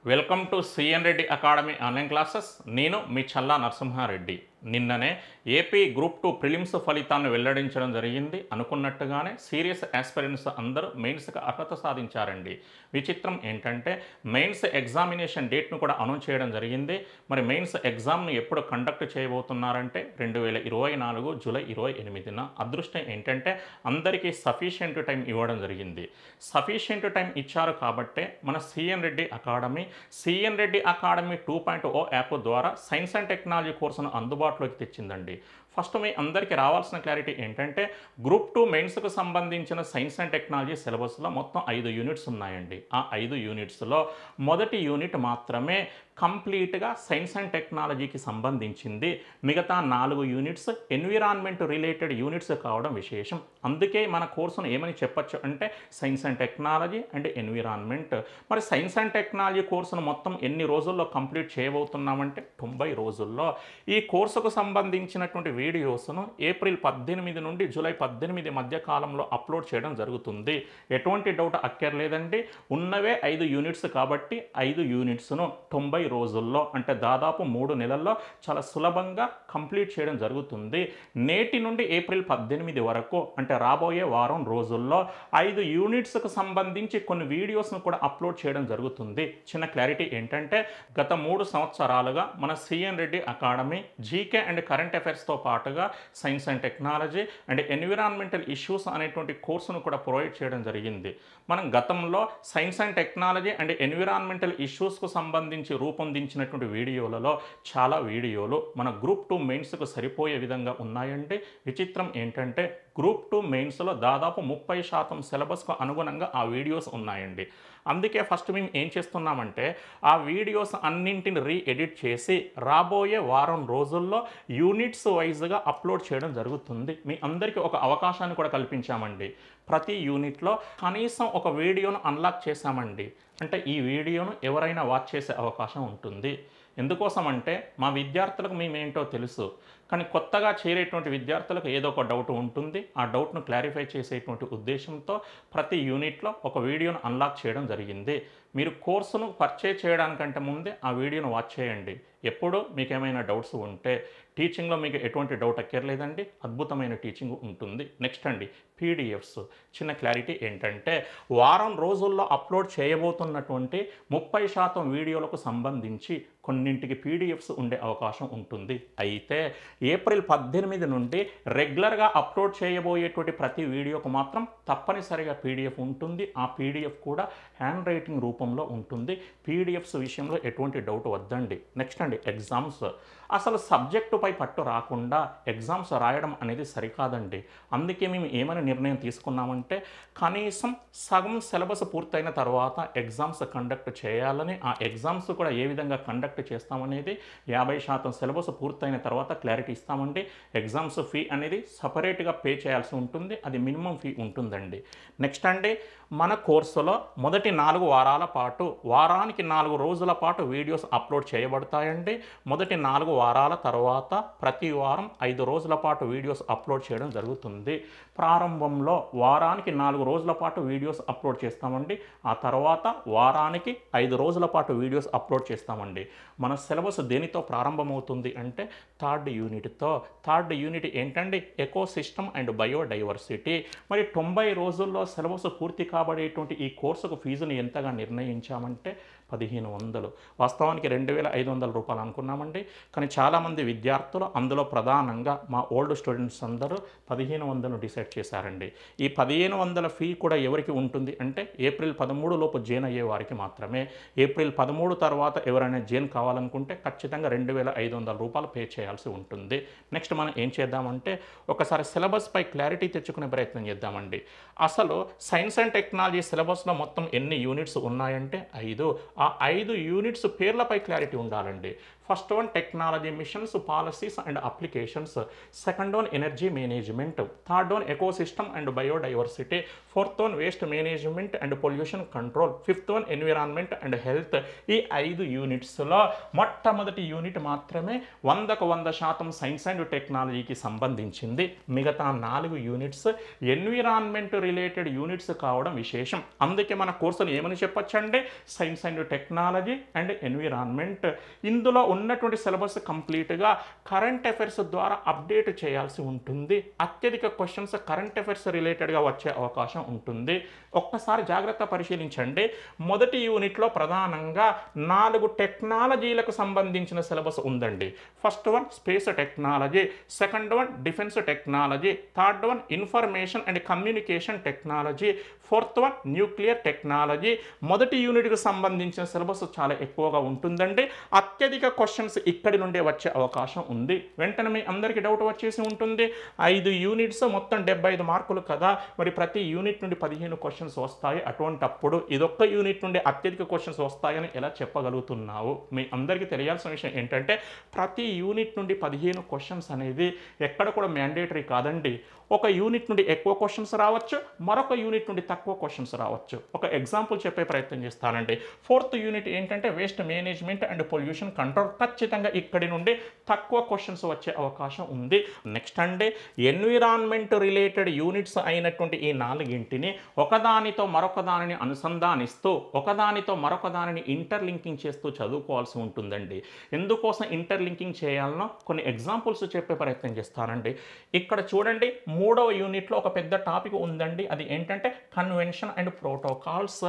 Welcome to CN Reddy academy online classes. నేను మీ చల్లా నరసింహారెడ్డి. నిన్ననే ఏపీ గ్రూప్ 2 ప్రిలిమ్స్ ఫలితాలను వెల్లడించడం జరిగింది. అనుకున్నట్టుగానే సీరియస్ ఆస్పిరెంట్స్ అందరూ మెయిన్స్కి అర్హత సాధించారండి. విచిత్రం ఏంటంటే మెయిన్స్ ఎగ్జామినేషన్ డేట్ను కూడా అనౌన్స్ చేయడం జరిగింది. మరి మెయిన్స్ ఎగ్జామ్ను ఎప్పుడు కండక్ట్ చేయబోతున్నారంటే 2024 జూలై 28న. అదృష్టం ఏంటంటే అందరికీ సఫిషియెంట్ టైం ఇవ్వడం జరిగింది. సఫిషియెంట్ టైం ఇచ్చారు కాబట్టే మన సిఎన్ రెడ్డి అకాడమీ 2.0 యాప్ ద్వారా సైన్స్ అండ్ టెక్నాలజీ కోర్సును అందుబాటులోకి తెచ్చిందండి. ఫస్ట్ మీ అందరికీ రావాల్సిన క్లారిటీ ఏంటంటే గ్రూప్ 2 మెయిన్స్కు సంబంధించిన సైన్స్ అండ్ టెక్నాలజీ సిలబస్లో మొత్తం 5 యూనిట్స్ ఉన్నాయండి. ఆ 5 యూనిట్స్లో మొదటి యూనిట్ మాత్రమే కంప్లీట్గా సైన్స్ అండ్ టెక్నాలజీకి సంబంధించింది. మిగతా 4 యూనిట్స్ ఎన్విరాన్మెంట్ రిలేటెడ్ యూనిట్స్ కావడం విశేషం. అందుకే మన కోర్సును ఏమని చెప్పచ్చు అంటే science and technology and environment. మరి సైన్స్ అండ్ టెక్నాలజీ కోర్సును మొత్తం ఎన్ని రోజుల్లో కంప్లీట్ చేయబోతున్నామంటే 90 రోజుల్లో. ఈ కోర్సుకు సంబంధించినటువంటి వీడియోస్ను ఏప్రిల్ 18 నుండి జూలై 18 మధ్య కాలంలో అప్లోడ్ చేయడం జరుగుతుంది. ఎటువంటి డౌట్ అక్కర్లేదండి. ఉన్నవే 5 యూనిట్స్ కాబట్టి 5 యూనిట్స్ను 90 రోజుల్లో అంటే దాదాపు 3 నెలల్లో చాలా సులభంగా కంప్లీట్ చేయడం జరుగుతుంది. నేటి నుండి ఏప్రిల్ 18 వరకు అంటే రాబోయే వారం రోజుల్లో 5 యూనిట్స్కు సంబంధించి కొన్ని వీడియోస్ను కూడా అప్లోడ్ చేయడం జరుగుతుంది. చిన్న క్లారిటీ ఏంటంటే గత 3 సంవత్సరాలుగా మన CN Reddy academy GK and current అఫైర్స్తో పాటుగా science and technology and environmental issues అనేటువంటి కోర్సును కూడా ప్రొవైడ్ చేయడం జరిగింది. మనం గతంలో science and technology and environmental ఇష్యూస్కు సంబంధించి రూపొందించినటువంటి వీడియోలలో చాలా వీడియోలు మన గ్రూప్ 2 మెయిన్స్కు సరిపోయే విధంగా ఉన్నాయండి. విచిత్రం ఏంటంటే గ్రూప్ 2 మెయిన్స్లో దాదాపు 30% సిలబస్కు అనుగుణంగా ఆ వీడియోస్ ఉన్నాయండి. అందుకే ఫస్ట్ మేము ఏం చేస్తున్నామంటే ఆ వీడియోస్ అన్నింటిని ఎడిట్ చేసి రాబోయే వారం రోజుల్లో యూనిట్స్ వైజ్గా అప్లోడ్ చేయడం జరుగుతుంది. మీ అందరికీ ఒక అవకాశాన్ని కూడా కల్పించామండి. ప్రతి యూనిట్లో కనీసం ఒక వీడియోను అన్లాక్ చేశామండి. అంటే ఈ వీడియోను ఎవరైనా వాచ్ చేసే అవకాశం ఉంటుంది. ఎందుకోసం అంటే మా విద్యార్థులకు మేమేంటో తెలుసు, కానీ కొత్తగా చేరేటువంటి విద్యార్థులకు ఏదో ఒక డౌట్ ఉంటుంది. ఆ డౌట్ను క్లారిఫై చేసేటువంటి ఉద్దేశంతో ప్రతి యూనిట్లో ఒక వీడియోను అన్లాక్ చేయడం జరిగింది. మీరు కోర్సును పర్చేజ్ చేయడానికంటే ముందే ఆ వీడియోను వాచ్ చేయండి. ఎప్పుడు మీకు ఏమైనా డౌట్స్ ఉంటే టీచింగ్లో మీకు ఎటువంటి డౌట్ అక్కర్లేదండి, అద్భుతమైన టీచింగ్ ఉంటుంది. నెక్స్ట్ అండి పీడిఎఫ్స్. చిన్న క్లారిటీ ఏంటంటే వారం రోజుల్లో అప్లోడ్ చేయబోతున్నటువంటి 30% వీడియోలకు సంబంధించి కొన్నింటికి పీడిఎఫ్స్ ఉండే అవకాశం ఉంటుంది. అయితే ఏప్రిల్ 18 నుండి రెగ్యులర్గా అప్లోడ్ చేయబోయేటువంటి ప్రతి వీడియోకు మాత్రం తప్పనిసరిగా పీడిఎఫ్ ఉంటుంది. ఆ పీడిఎఫ్ కూడా హ్యాండ్ రైటింగ్ రూపంలో ఉంటుంది. పీడిఎఫ్స్ విషయంలో ఎటువంటి డౌట్ వద్దండి. నెక్స్ట్ అండి ఎగ్జామ్స్. అసలు సబ్జెక్టుపై పట్టు రాకుండా ఎగ్జామ్స్ రాయడం అనేది సరికాదండి. అందుకే మేము ఏమైనా నిర్ణయం తీసుకున్నామంటే కనీసం సగం సిలబస్ పూర్తయిన తర్వాత ఎగ్జామ్స్ కండక్ట్ చేయాలని, ఆ ఎగ్జామ్స్ కూడా ఏ విధంగా కండక్ట్ చేస్తామనేది 50% సిలబస్ పూర్తయిన తర్వాత క్లారిటీ ఇస్తామండి. ఎగ్జామ్స్ ఫీ అనేది సపరేట్గా పే చేయాల్సి ఉంటుంది. అది మినిమం ఫీ ఉంటుందండి. నెక్స్ట్ అండి మన కోర్సులో మొదటి 4 వారాల పాటు వారానికి 4 రోజుల పాటు వీడియోస్ అప్లోడ్ చేయబడతాయండి. మొదటి 4 వారాల తర్వాత ప్రతి వారం 5 రోజుల పాటు వీడియోస్ అప్లోడ్ చేయడం జరుగుతుంది. ప్రారంభంలో వారానికి 4 రోజుల పాటు వీడియోస్ అప్లోడ్ చేస్తామండి. ఆ తర్వాత వారానికి 5 రోజుల పాటు వీడియోస్ అప్లోడ్ చేస్తామండి. మన సిలబస్ దేనితో ప్రారంభమవుతుంది అంటే థర్డ్ యూనిట్తో. థర్డ్ యూనిట్ ఏంటండి ఎకో సిస్టమ్ అండ్ బయోడైవర్సిటీ. మరి 90 రోజుల్లో సిలబస్ పూర్తి కాబడేటువంటి ఈ కోర్సుకు ఫీజును ఎంతగా నిర్ణయించామంటే 1500. వాస్తవానికి 2500 రూపాయలు అనుకున్నామండి. కానీ చాలామంది విద్యార్థులు అందులో ప్రధానంగా మా ఓల్డ్ స్టూడెంట్స్ అందరూ 1500 డిసైడ్ చేశారండి. ఈ 1500 ఫీ కూడా ఎవరికి ఉంటుంది అంటే ఏప్రిల్ 13 లోపు జాయిన్ అయ్యే వారికి మాత్రమే. ఏప్రిల్ 13 తర్వాత ఎవరైనా జాయిన్ కావాలనుకుంటే ఖచ్చితంగా 2500 రూపాయలు పే చేయాల్సి ఉంటుంది. నెక్స్ట్ మనం ఏం చేద్దామంటే ఒకసారి సిలబస్పై క్లారిటీ తెచ్చుకునే ప్రయత్నం చేద్దామండి. అసలు సైన్స్ అండ్ టెక్నాలజీ సిలబస్లో మొత్తం ఎన్ని యూనిట్స్ ఉన్నాయంటే 5. ఆ 5 యూనిట్స్ పేర్లపై క్లారిటీ ఉండాలండి. First one technology machines, policy policies and applications, second one energy management, third one ecosystem and biodiversity, fourth one waste management and pollution control, fifth one environment and health. ఈ 5 యూనిట్స్లో మొట్టమొదటి unit మాత్రమే 100% science and టెక్నాలజీకి సంబంధించింది. మిగతా 4 units environment related units కావడం విశేషం. అందుకే మన కోర్సులు ఏమని చెప్పొచ్చండి, science and technology and environment. ఇందులో ఉన్నటువంటి సిలబస్ కంప్లీట్గా కరెంట్ అఫైర్స్ ద్వారా అప్డేట్ చేయాల్సి ఉంటుంది. అత్యధిక క్వశ్చన్స్ కరెంట్ అఫైర్స్ రిలేటెడ్గా వచ్చే అవకాశం ఉంటుంది. ఒక్కసారి జాగ్రత్త పరిశీలించండి. మొదటి యూనిట్లో ప్రధానంగా 4 టెక్నాలజీలకు సంబంధించిన సిలబస్ ఉందండి. First one space technology, second one defence technology, third one information and communication technology, fourth one nuclear technology. మొదటి యూనిట్కి సంబంధించిన సిలబస్ చాలా ఎక్కువగా ఉంటుందండి. అత్యధిక క్వశ్చన్స్ ఇక్కడి నుండే వచ్చే అవకాశం ఉంది. వెంటనే మీ అందరికీ డౌట్ వచ్చేసి ఉంటుంది, 5 యూనిట్స్ మొత్తం 75 మార్కులు కదా, మరి ప్రతి యూనిట్ నుండి 15 క్వశ్చన్స్ వస్తాయి, అటువంటప్పుడు ఇదొక్క యూనిట్ నుండి అత్యధిక క్వశ్చన్స్ వస్తాయని ఎలా చెప్పగలుగుతున్నావు? మీ అందరికీ తెలియాల్సిన విషయం ఏంటంటే ప్రతి యూనిట్ నుండి 15 క్వశ్చన్స్ అనేది ఎక్కడ కూడా మ్యాండేటరీ కాదండి. ఒక యూనిట్ నుండి ఎక్కువ క్వశ్చన్స్ రావచ్చు, మరొక యూనిట్ నుండి తక్కువ క్వశ్చన్స్ రావచ్చు. ఒక ఎగ్జాంపుల్ చెప్పే ప్రయత్నం చేస్తానండి. 4th యూనిట్ ఏంటంటే waste management and pollution control. ఖచ్చితంగా ఇక్కడి నుండి తక్కువ క్వశ్చన్స్ వచ్చే అవకాశం ఉంది. నెక్స్ట్ అండి ఎన్విరాన్మెంట్ రిలేటెడ్ యూనిట్స్ అయినటువంటి ఈ 4గింటిని ఒకదానితో మరొక దానిని అనుసంధానిస్తూ ఒకదానితో మరొక దానిని ఇంటర్లింకింగ్ చేస్తూ చదువుకోవాల్సి ఉంటుందండి. ఎందుకోసం ఇంటర్లింకింగ్ చేయాలనో కొన్ని ఎగ్జాంపుల్స్ చెప్పే ప్రయత్నం చేస్తానండి. ఇక్కడ చూడండి 3వ యూనిట్లో ఒక పెద్ద టాపిక్ ఉందండి. అది ఏంటంటే కన్వెన్షన్ అండ్ ప్రోటోకాల్స్.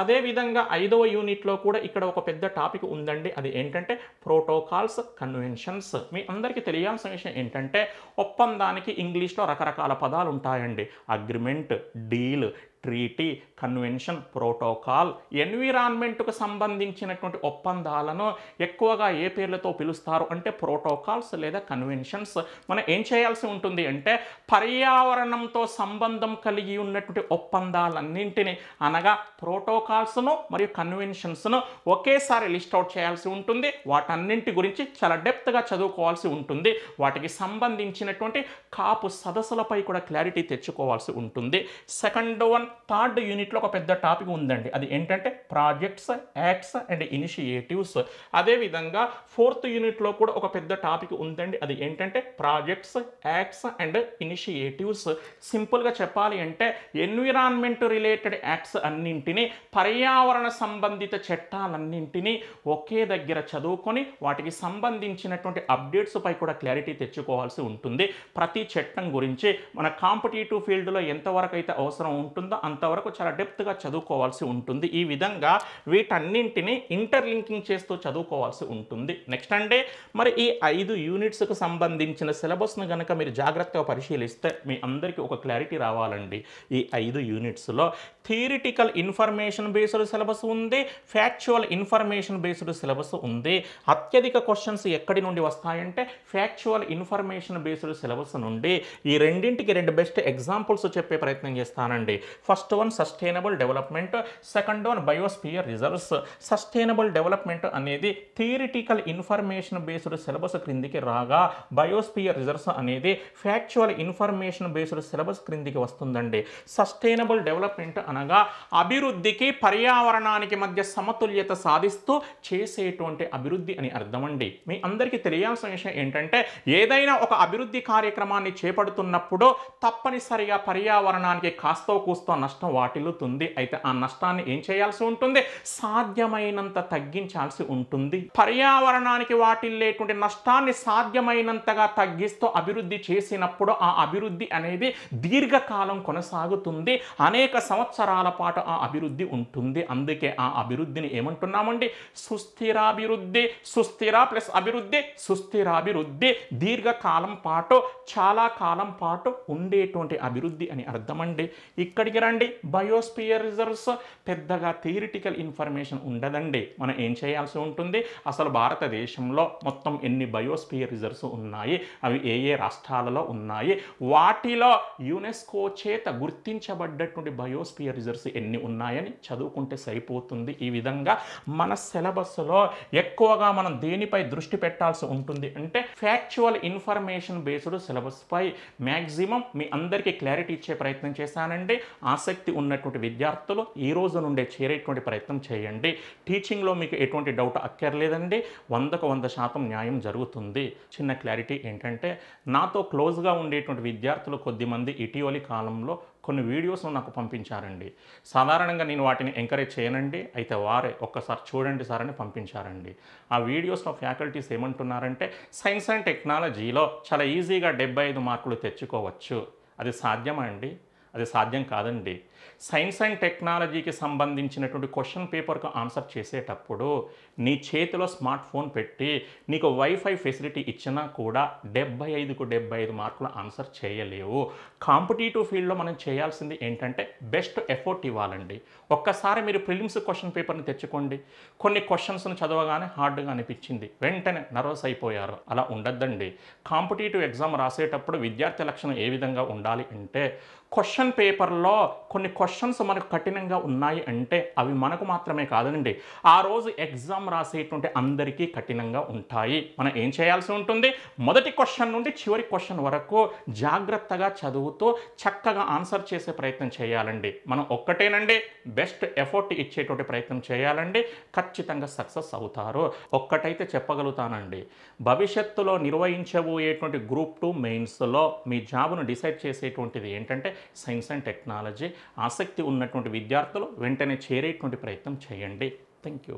అదేవిధంగా 5వ యూనిట్లో కూడా ఇక్కడ ఒక పెద్ద టాపిక్ ఉందండి. అది ఏంటంటే ప్రోటోకాల్స్, కన్వెన్షన్స్. మీ అందరికీ తెలియాల్సిన విషయం ఏంటంటే ఒప్పందానికి ఇంగ్లీష్లో రకరకాల పదాలు ఉంటాయండి. Agreement, deal, treaty, convention, protocol. ఎన్విరాన్మెంట్కు సంబంధించినటువంటి ఒప్పందాలను ఎక్కువగా ఏ పేర్లతో పిలుస్తారు అంటే ప్రోటోకాల్స్ లేదా కన్వెన్షన్స్. మనం ఏం చేయాల్సి ఉంటుంది అంటే పర్యావరణంతో సంబంధం కలిగి ఉన్నటువంటి ఒప్పందాలన్నింటినీ అనగా ప్రోటోకాల్స్ను మరియు కన్వెన్షన్స్ను ఒకేసారి లిస్ట్ అవుట్ చేయాల్సి ఉంటుంది. వాటన్నింటి గురించి చాలా డెప్త్గా చదువుకోవాల్సి ఉంటుంది. వాటికి సంబంధించినటువంటి కాపు సదస్సులపై కూడా క్లారిటీ తెచ్చుకోవాల్సి ఉంటుంది. సెకండ్ వన్ 3rd యూనిట్లో ఒక పెద్ద టాపిక్ ఉందండి. అది ఏంటంటే ప్రాజెక్ట్స్, యాక్ట్స్ అండ్ ఇనిషియేటివ్స్. అదేవిధంగా 4th యూనిట్లో కూడా ఒక పెద్ద టాపిక్ ఉందండి. అది ఏంటంటే ప్రాజెక్ట్స్, యాక్ట్స్ అండ్ ఇనిషియేటివ్స్. సింపుల్గా చెప్పాలి అంటే ఎన్విరాన్మెంట్ రిలేటెడ్ యాక్ట్స్ అన్నింటినీ, పర్యావరణ సంబంధిత చట్టాలన్నింటినీ ఒకే దగ్గర చదువుకొని వాటికి సంబంధించినటువంటి అప్డేట్స్ పై కూడా క్లారిటీ తెచ్చుకోవాల్సి ఉంటుంది. ప్రతి చట్టం గురించి మన కాంపిటేటివ్ ఫీల్డ్లో ఎంతవరకు అయితే అవసరం ఉంటుందో అంతవరకు చాలా డెప్త్గా చదువుకోవాల్సి ఉంటుంది. ఈ విధంగా వీటన్నింటినీ ఇంటర్లింకింగ్ చేస్తూ చదువుకోవాల్సి ఉంటుంది. నెక్స్ట్ అంటే మరి ఈ 5 యూనిట్స్కు సంబంధించిన సిలబస్ను కనుక మీరు జాగ్రత్తగా పరిశీలిస్తే మీ అందరికీ ఒక క్లారిటీ రావాలండి. ఈ 5 యూనిట్స్లో థియరిటికల్ ఇన్ఫర్మేషన్ బేస్డ్ సిలబస్ ఉంది, ఫ్యాక్చువల్ ఇన్ఫర్మేషన్ బేస్డ్ సిలబస్ ఉంది. అత్యధిక క్వశ్చన్స్ ఎక్కడి నుండి వస్తాయంటే ఫ్యాక్చువల్ ఇన్ఫర్మేషన్ బేస్డ్ సిలబస్ నుండి. ఈ రెండింటికి 2 బెస్ట్ ఎగ్జాంపుల్స్ చెప్పే ప్రయత్నం చేస్తానండి. First one sustainable development, second one biosphere reserves. Sustainable development అనేది థియరిటికల్ ఇన్ఫర్మేషన్ బేస్డ్ సిలబస్ క్రిందికి రాగా, బయోస్పియర్ రిజర్వ్స్ అనేది ఫ్యాక్చువల్ ఇన్ఫర్మేషన్ బేస్డ్ సిలబస్ క్రిందికి వస్తుందండి. సస్టైనబుల్ డెవలప్మెంట్ అనగా అభివృద్ధికి పర్యావరణానికి మధ్య సమతుల్యత సాధిస్తూ చేసేటువంటి అభివృద్ధి అని అర్థమండి. మీ అందరికీ తెలియాల్సిన విషయం ఏంటంటే ఏదైనా ఒక అభివృద్ధి కార్యక్రమాన్ని చేపడుతున్నప్పుడు తప్పనిసరిగా పర్యావరణానికి కాస్తో కూస్తో నష్టం వాటిల్లుతుంది. అయితే ఆ నష్టాన్ని ఏం చేయాల్సి ఉంటుంది? సాధ్యమైనంత తగ్గించాల్సి ఉంటుంది. పర్యావరణానికి వాటిల్లేటువంటి నష్టాన్ని సాధ్యమైనంతగా తగ్గిస్తూ అభివృద్ధి చేసినప్పుడు ఆ అభివృద్ధి అనేది దీర్ఘకాలం కొనసాగుతుంది. అనేక సంవత్సరాల పాటు ఆ అభివృద్ధి ఉంటుంది. అందుకే ఆ అభివృద్ధిని ఏమంటున్నామండి? సుస్థిరాభివృద్ధి. సుస్థిర ప్లస్ అభివృద్ధి, సుస్థిరాభివృద్ధి. దీర్ఘకాలం పాటు, చాలా కాలం పాటు ఉండేటువంటి అభివృద్ధి అని అర్థమండి. ఇక్కడికి పేరండి బయోస్పియర్ రిజర్వ్స్. పెద్దగా థియరిటికల్ ఇన్ఫర్మేషన్ ఉండదండి. మనం ఏం చేయాల్సి ఉంటుంది, అసలు భారతదేశంలో మొత్తం ఎన్ని బయోస్పియర్ రిజర్వ్స్ ఉన్నాయి, అవి ఏ ఏ రాష్ట్రాలలో ఉన్నాయి, వాటిలో యునెస్కో చేత గుర్తించబడ్డటువంటి బయోస్పియర్ రిజర్వ్స్ ఎన్ని ఉన్నాయని చదువుకుంటే సరిపోతుంది. ఈ విధంగా మన సిలబస్లో ఎక్కువగా మనం దేనిపై దృష్టి పెట్టాల్సి ఉంటుంది అంటే ఫ్యాక్చువల్ ఇన్ఫర్మేషన్ బేస్డ్ సిలబస్పై మ్యాక్సిమం మీ అందరికీ క్లారిటీ ఇచ్చే ప్రయత్నం చేశానండి. ఆసక్తి ఉన్నటువంటి విద్యార్థులు ఈ రోజు నుండే చేరేటువంటి ప్రయత్నం చేయండి. టీచింగ్లో మీకు ఎటువంటి డౌట్ అక్కర్లేదండి. 100కు 100% న్యాయం జరుగుతుంది. చిన్న క్లారిటీ ఏంటంటే, నాతో క్లోజ్గా ఉండేటువంటి విద్యార్థులు కొద్దిమంది ఇటీవలి కాలంలో కొన్ని వీడియోస్ను నాకు పంపించారండి. సాధారణంగా నేను వాటిని ఎంకరేజ్ చేయనండి. అయితే వారే ఒక్కసారి చూడండి సార్ అని పంపించారండి. ఆ వీడియోస్లో ఫ్యాకల్టీస్ ఏమంటున్నారంటే, సైన్స్ అండ్ టెక్నాలజీలో చాలా ఈజీగా 75 మార్కులు తెచ్చుకోవచ్చు. అది సాధ్యమా అండి? అది సాధ్యం కాదండి. సైన్స్ అండ్ టెక్నాలజీకి సంబంధించినటువంటి క్వశ్చన్ పేపర్కు ఆన్సర్ చేసేటప్పుడు నీ చేతిలో స్మార్ట్ ఫోన్ పెట్టి నీకు వైఫై ఫెసిలిటీ ఇచ్చినా కూడా 75కు 75 మార్కులు ఆన్సర్ చేయలేవు. కాంపిటేటివ్ ఫీల్డ్లో మనం చేయాల్సింది ఏంటంటే బెస్ట్ ఎఫర్ట్ ఇవ్వాలండి. ఒక్కసారి మీరు ప్రిలిమ్స్ క్వశ్చన్ పేపర్ని తెచ్చుకోండి. కొన్ని క్వశ్చన్స్ను చదవగానే హార్డ్గా అనిపించింది, వెంటనే నర్వస్ అయిపోయారు. అలా ఉండద్దండి. కాంపిటేటివ్ ఎగ్జామ్ రాసేటప్పుడు విద్యార్థి లక్షణం ఏ విధంగా ఉండాలి అంటే, క్వశ్చన్ పేపర్లో కొన్ని క్వశ్చన్స్ మనకు కఠినంగా ఉన్నాయి అంటే అవి మనకు మాత్రమే కాదండి, ఆ రోజు ఎగ్జామ్ రాసేటువంటి అందరికీ కఠినంగా ఉంటాయి. మనం ఏం చేయాల్సి ఉంటుంది, మొదటి క్వశ్చన్ నుండి చివరి క్వశ్చన్ వరకు జాగ్రత్తగా చదువుతూ చక్కగా ఆన్సర్ చేసే ప్రయత్నం చేయాలండి. మనం ఒక్కటేనండి, బెస్ట్ ఎఫర్ట్ ఇచ్చేటువంటి ప్రయత్నం చేయాలండి. ఖచ్చితంగా సక్సెస్ అవుతారు. ఒక్కటైతే చెప్పగలుగుతానండి, భవిష్యత్తులో నిర్వహించబోయేటువంటి గ్రూప్ 2 మెయిన్స్లో మీ జాబ్ను డిసైడ్ చేసేటువంటిది ఏంటంటే సైన్స్ అండ్ టెక్నాలజీ. ఆసక్తి ఉన్నటువంటి విద్యార్థులు వెంటనే చేరేటువంటి ప్రయత్నం చేయండి. Thank you.